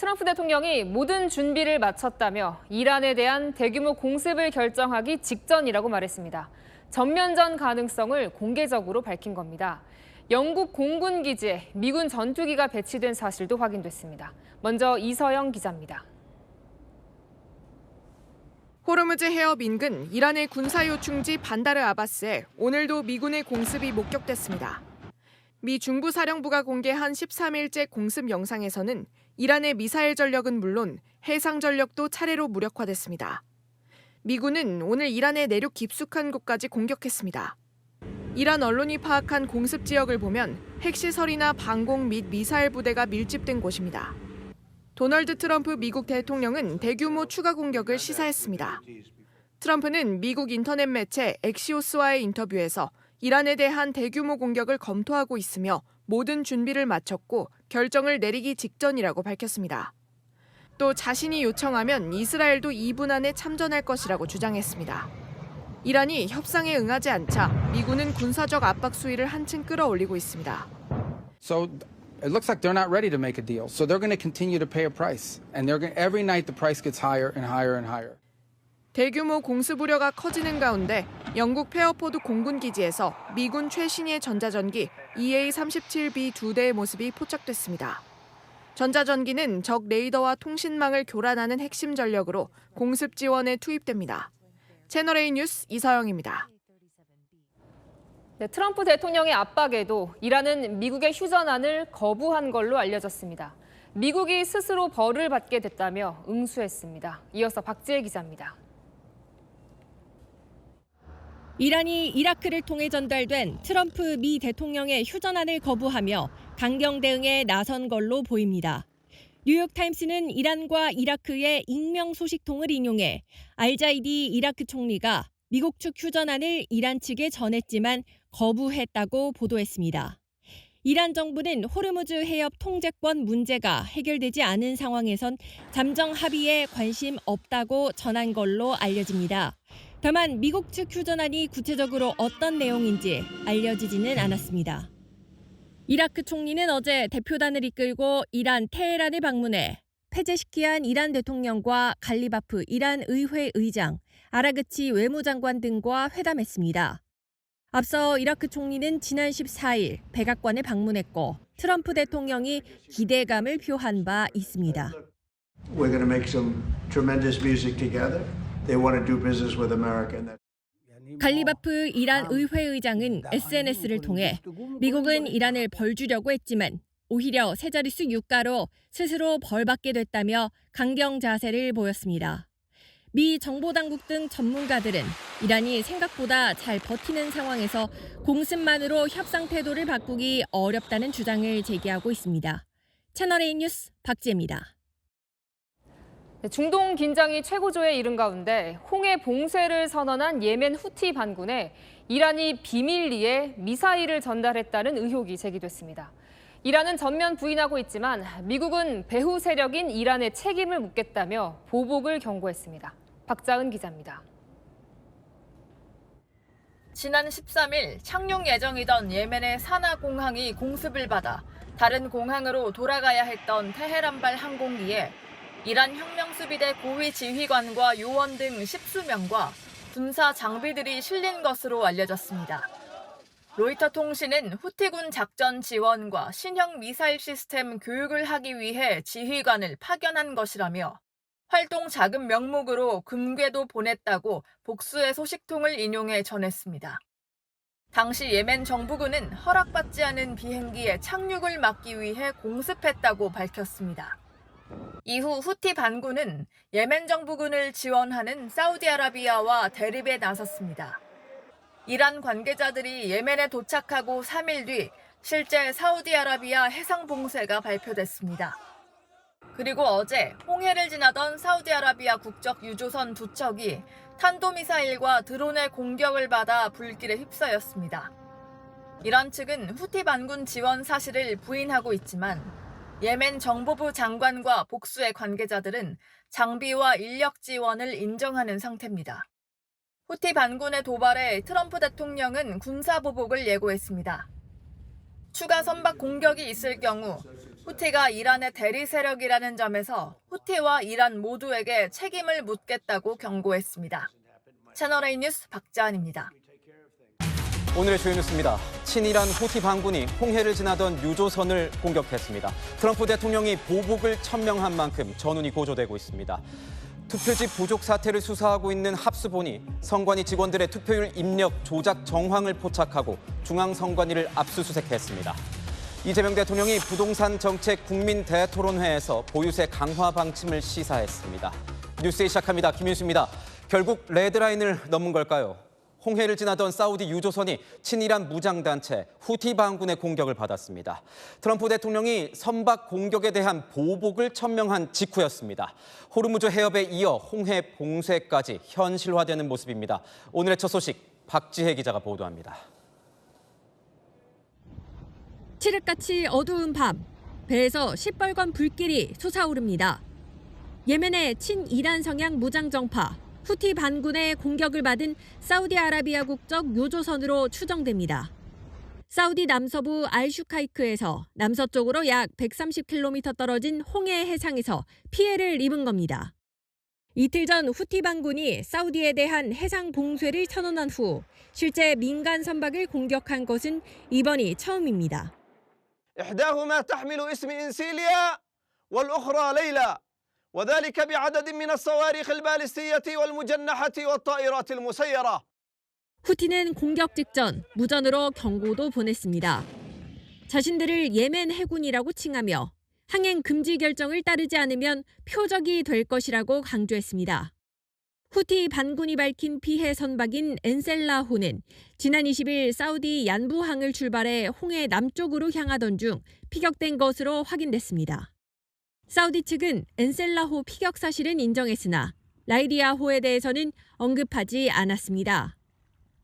트럼프 대통령이 모든 준비를 마쳤다며 이란에 대한 대규모 공습을 결정하기 직전이라고 말했습니다. 전면전 가능성을 공개적으로 밝힌 겁니다. 영국 공군 기지에 미군 전투기가 배치된 사실도 확인됐습니다. 먼저 이서영 기자입니다. 호르무즈 해협 인근 이란의 군사요충지 반다르 아바스에 오늘도 미군의 공습이 목격됐습니다. 미 중부사령부가 공개한 13일째 공습 영상에서는 이란의 미사일 전력은 물론 해상 전력도 차례로 무력화됐습니다. 미군은 오늘 이란의 내륙 깊숙한 곳까지 공격했습니다. 이란 언론이 파악한 공습 지역을 보면 핵시설이나 방공 및 미사일 부대가 밀집된 곳입니다. 도널드 트럼프 미국 대통령은 대규모 추가 공격을 시사했습니다. 트럼프는 미국 인터넷 매체 엑시오스와의 인터뷰에서 이란에 대한 대규모 공격을 검토하고 있으며 모든 준비를 마쳤고 결정을 내리기 직전이라고 밝혔습니다. 또 자신이 요청하면 이스라엘도 2분 안에 참전할 것이라고 주장했습니다. 이란이 협상에 응하지 않자 미군은 군사적 압박 수위를 한층 끌어올리고 있습니다. So it looks like they're not ready to make a deal. So they're going to continue to pay a price. And every night the price gets higher and higher and higher. 대규모 공습 우려가 커지는 가운데 영국 페어포드 공군 기지에서 미군 최신의 전자전기 EA-37B 2대의 모습이 포착됐습니다. 전자전기는 적 레이더와 통신망을 교란하는 핵심 전력으로 공습 지원에 투입됩니다. 채널A 뉴스 이서영입니다. 트럼프 대통령의 압박에도 이란은 미국의 휴전안을 거부한 걸로 알려졌습니다. 미국이 스스로 벌을 받게 됐다며 응수했습니다. 이어서 박지혜 기자입니다. 이란이 이라크를 통해 전달된 트럼프 미 대통령의 휴전안을 거부하며 강경 대응에 나선 걸로 보입니다. 뉴욕타임스는 이란과 이라크의 익명 소식통을 인용해 알자이디 이라크 총리가 미국 측 휴전안을 이란 측에 전했지만 거부했다고 보도했습니다. 이란 정부는 호르무즈 해협 통제권 문제가 해결되지 않은 상황에선 잠정 합의에 관심 없다고 전한 걸로 알려집니다. 다만 미국 측 휴전안이 구체적으로 어떤 내용인지 알려지지는 않았습니다. 이라크 총리는 어제 대표단을 이끌고 이란 테헤란을 방문해 페제시키안 이란 대통령과 갈리바프 이란 의회 의장, 아라그치 외무장관 등과 회담했습니다. 앞서 이라크 총리는 지난 14일 백악관을 방문했고 트럼프 대통령이 기대감을 표한 바 있습니다. We're going to make some tremendous music together. They want to do business with America. 갈리바프 이란 의회 의장은 SNS를 통해 미국은 이란을 벌주려고 했지만 오히려 세 자릿수 유가로 스스로 벌받게 됐다며 강경 자세를 보였습니다. 미 정보당국 등 전문가들은 이란이 생각보다 잘 버티는 상황에서 공습만으로 협상 태도를 바꾸기 어렵다는 주장을 제기하고 있습니다. 채널A 뉴스 박지혜입니다. 중동 긴장이 최고조에 이른 가운데 홍해 봉쇄를 선언한 예멘 후티 반군에 이란이 비밀리에 미사일을 전달했다는 의혹이 제기됐습니다. 이란은 전면 부인하고 있지만 미국은 배후 세력인 이란에 책임을 묻겠다며 보복을 경고했습니다. 박자은 기자입니다. 지난 13일 착륙 예정이던 예멘의 사나 공항이 공습을 받아 다른 공항으로 돌아가야 했던 테헤란발 항공기에 이란 혁명수비대 고위 지휘관과 요원 등 10수명과 군사 장비들이 실린 것으로 알려졌습니다. 로이터 통신은 후티군 작전 지원과 신형 미사일 시스템 교육을 하기 위해 지휘관을 파견한 것이라며 활동 자금 명목으로 금괴도 보냈다고 복수의 소식통을 인용해 전했습니다. 당시 예멘 정부군은 허락받지 않은 비행기의 착륙을 막기 위해 공습했다고 밝혔습니다. 이후 후티 반군은 예멘 정부군을 지원하는 사우디아라비아와 대립에 나섰습니다. 이란 관계자들이 예멘에 도착하고 3일 뒤 실제 사우디아라비아 해상 봉쇄가 발표됐습니다. 그리고 어제 홍해를 지나던 사우디아라비아 국적 유조선 2척이 탄도미사일과 드론의 공격을 받아 불길에 휩싸였습니다. 이란 측은 후티 반군 지원 사실을 부인하고 있지만 예멘 정보부 장관과 복수의 관계자들은 장비와 인력 지원을 인정하는 상태입니다. 후티 반군의 도발에 트럼프 대통령은 군사보복을 예고했습니다. 추가 선박 공격이 있을 경우 후티가 이란의 대리 세력이라는 점에서 후티와 이란 모두에게 책임을 묻겠다고 경고했습니다. 채널A 뉴스 박자은입니다. 오늘의 주요 뉴스입니다. 친이란 후티 반군이 홍해를 지나던 유조선을 공격했습니다. 트럼프 대통령이 보복을 천명한 만큼 전운이 고조되고 있습니다. 투표지 부족 사태를 수사하고 있는 합수본이 선관위 직원들의 투표율 입력 조작 정황을 포착하고 중앙선관위를 압수수색했습니다. 이재명 대통령이 부동산 정책 국민 대토론회에서 보유세 강화 방침을 시사했습니다. 뉴스에 시작합니다. 김윤수입니다. 결국 레드라인을 넘은 걸까요? 홍해를 지나던 사우디 유조선이 친이란 무장단체 후티 반군의 공격을 받았습니다. 트럼프 대통령이 선박 공격에 대한 보복을 천명한 직후였습니다. 호르무즈 해협에 이어 홍해 봉쇄까지 현실화되는 모습입니다. 오늘의 첫 소식 박지혜 기자가 보도합니다. 칠흑같이 어두운 밤, 배에서 시뻘건 불길이 솟아오릅니다. 예멘의 친이란 성향 무장정파 후티 반군의 공격을 받은 사우디아라비아 국적 유조선으로 추정됩니다. 사우디 남서부 알슈카이크에서 남서쪽으로 약 130km 떨어진 홍해 해상에서 피해를 입은 겁니다. 이틀 전 후티 반군이 사우디에 대한 해상 봉쇄를 선언한 후 실제 민간 선박을 공격한 것은 이번이 처음입니다. إحداهما تحمل اسم إنسيليا والأخرى ليلى وذلك بعدد من الصواريخ البالستية والمجنحة والطائرات المسيرة. 후티는 공격 직전 무전으로 경고도 보냈습니다. 자신들을 예멘 해군이라고 칭하며 항행 금지 결정을 따르지 않으면 표적이 될 것이라고 강조했습니다. 후티 반군이 밝힌 피해 선박인 엔셀라호는 지난 20일 사우디 얀부항을 출발해 홍해 남쪽으로 향하던 중 피격된 것으로 확인됐습니다. 사우디 측은 엔셀라호 피격 사실은 인정했으나 라이리아호에 대해서는 언급하지 않았습니다.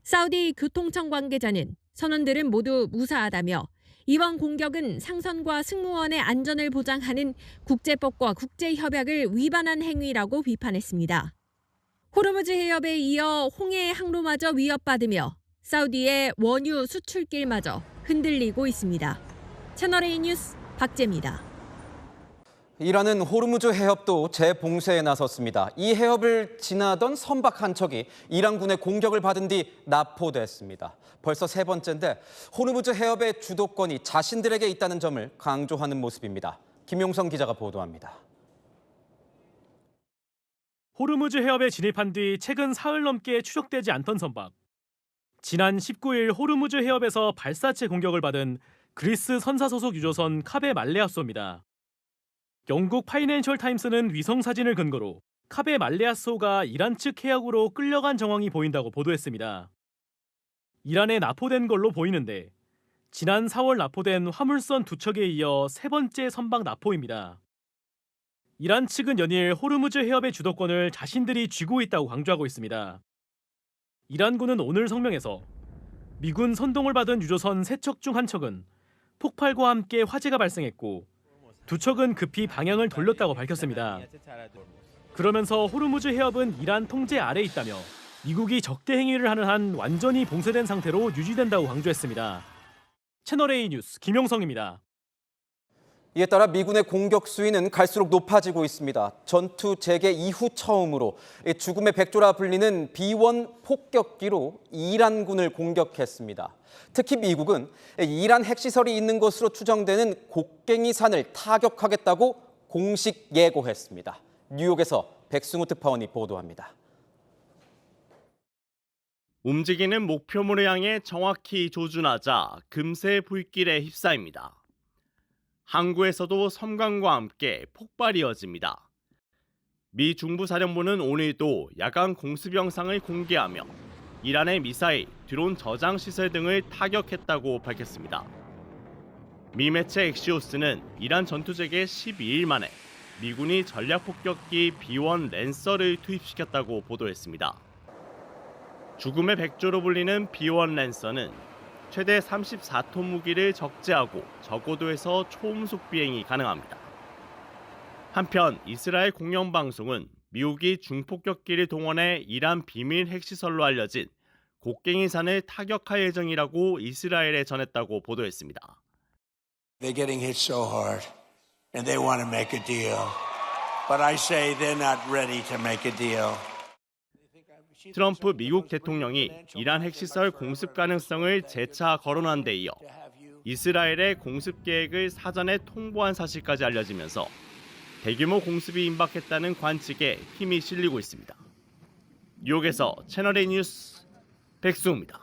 사우디 교통청 관계자는 선원들은 모두 무사하다며 이번 공격은 상선과 승무원의 안전을 보장하는 국제법과 국제협약을 위반한 행위라고 비판했습니다. 호르무즈 해협에 이어 홍해 항로마저 위협받으며 사우디의 원유 수출길마저 흔들리고 있습니다. 채널A 뉴스 박재입니다. 이란은 호르무즈 해협도 재봉쇄에 나섰습니다. 이 해협을 지나던 선박 한 척이 이란군의 공격을 받은 뒤 납포됐습니다. 벌써 세 번째인데 호르무즈 해협의 주도권이 자신들에게 있다는 점을 강조하는 모습입니다. 김용성 기자가 보도합니다. 호르무즈 해협에 진입한 뒤 최근 사흘 넘게 추적되지 않던 선박. 지난 19일 호르무즈 해협에서 발사체 공격을 받은 그리스 선사 소속 유조선 카베 말레아소입니다. 영국 파이낸셜 타임스는 위성 사진을 근거로 카베 말레아소가 이란 측 해역으로 끌려간 정황이 보인다고 보도했습니다. 이란에 납포된 걸로 보이는데 지난 4월 납포된 화물선 2척에 이어 세 번째 선박 납포입니다. 이란 측은 연일 호르무즈 해협의 주도권을 자신들이 쥐고 있다고 강조하고 있습니다. 이란군은 오늘 성명에서 미군 선동을 받은 유조선 3척 중 한 척은 폭발과 함께 화재가 발생했고 2척은 급히 방향을 돌렸다고 밝혔습니다. 그러면서 호르무즈 해협은 이란 통제 아래 있다며 미국이 적대 행위를 하는 한 완전히 봉쇄된 상태로 유지된다고 강조했습니다. 채널A 뉴스 김용성입니다. 이에 따라 미군의 공격 수위는 갈수록 높아지고 있습니다. 전투 재개 이후 처음으로 죽음의 백조라 불리는 B-1 폭격기로 이란군을 공격했습니다. 특히 미국은 이란 핵시설이 있는 것으로 추정되는 곡괭이 산을 타격하겠다고 공식 예고했습니다. 뉴욕에서 백승우 특파원이 보도합니다. 움직이는 목표물을 향해 정확히 조준하자 금세 불길에 휩싸입니다. 항구에서도 섬광과 함께 폭발이 이어집니다. 미 중부사령부는 오늘도 야간 공습 영상을 공개하며 이란의 미사일, 드론 저장 시설 등을 타격했다고 밝혔습니다. 미 매체 엑시오스는 이란 전투제게 12일 만에 미군이 전략폭격기 B-1 랜서를 투입시켰다고 보도했습니다. 죽음의 백조로 불리는 B-1 랜서는 최대 34톤 무기를 적재하고 저고도에서 초음속 비행이 가능합니다. 한편 이스라엘 공영방송은 미국이 중폭격기를 동원해 이란 비밀 핵시설로 알려진 곡괭이 산을 타격할 예정이라고 이스라엘에 전했다고 보도했습니다. They're getting hit so hard. and they want to make a deal. But I say they're not ready to make a deal. 트럼프 미국 대통령이 이란 핵시설 공습 가능성을 재차 거론한 데 이어 이스라엘의 공습 계획을 사전에 통보한 사실까지 알려지면서 대규모 공습이 임박했다는 관측에 힘이 실리고 있습니다. 뉴욕에서 채널A 뉴스 백수호입니다.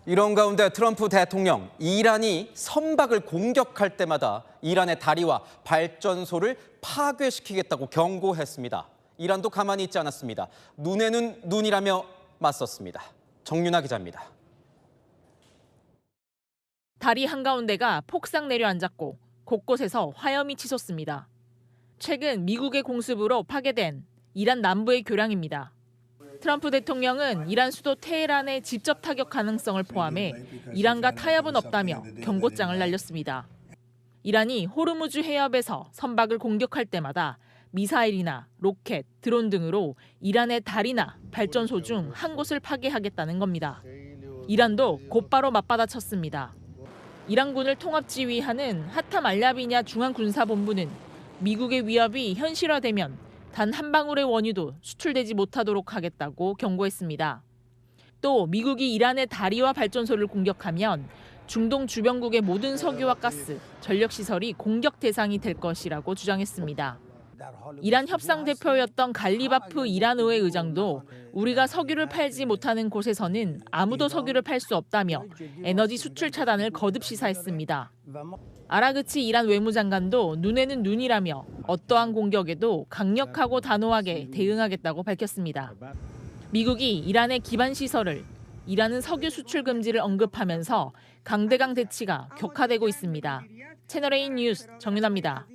이런 가운데 트럼프 대통령, 이란이 선박을 공격할 때마다 이란의 다리와 발전소를 파괴시키겠다고 경고했습니다. 이란도 가만히 있지 않았습니다. 눈에는 눈이라며 맞섰습니다. 정윤아 기자입니다. 다리 한가운데가 폭삭 내려앉았고 곳곳에서 화염이 치솟습니다. 최근 미국의 공습으로 파괴된 이란 남부의 교량입니다. 트럼프 대통령은 이란 수도 테헤란의 직접 타격 가능성을 포함해 이란과 타협은 없다며 경고장을 날렸습니다. 이란이 호르무즈 해협에서 선박을 공격할 때마다 미사일이나 로켓, 드론 등으로 이란의 다리나 발전소 중 한 곳을 파괴하겠다는 겁니다. 이란도 곧바로 맞받아쳤습니다. 이란군을 통합지휘하는 하탐 알야비냐 중앙군사본부는 미국의 위협이 현실화되면 단 한 방울의 원유도 수출되지 못하도록 하겠다고 경고했습니다. 또 미국이 이란의 다리와 발전소를 공격하면 중동 주변국의 모든 석유와 가스, 전력시설이 공격 대상이 될 것이라고 주장했습니다. 이란 협상 대표였던 갈리바프 이란 의회 의장도 우리가 석유를 팔지 못하는 곳에서는 아무도 석유를 팔 수 없다며 에너지 수출 차단을 거듭 시사했습니다. 아라그치 이란 외무장관도 눈에는 눈이라며 어떠한 공격에도 강력하고 단호하게 대응하겠다고 밝혔습니다. 미국이 이란의 기반 시설을, 이란은 석유 수출 금지를 언급하면서 강대강 대치가 격화되고 있습니다. 채널A 뉴스 정윤아입니다.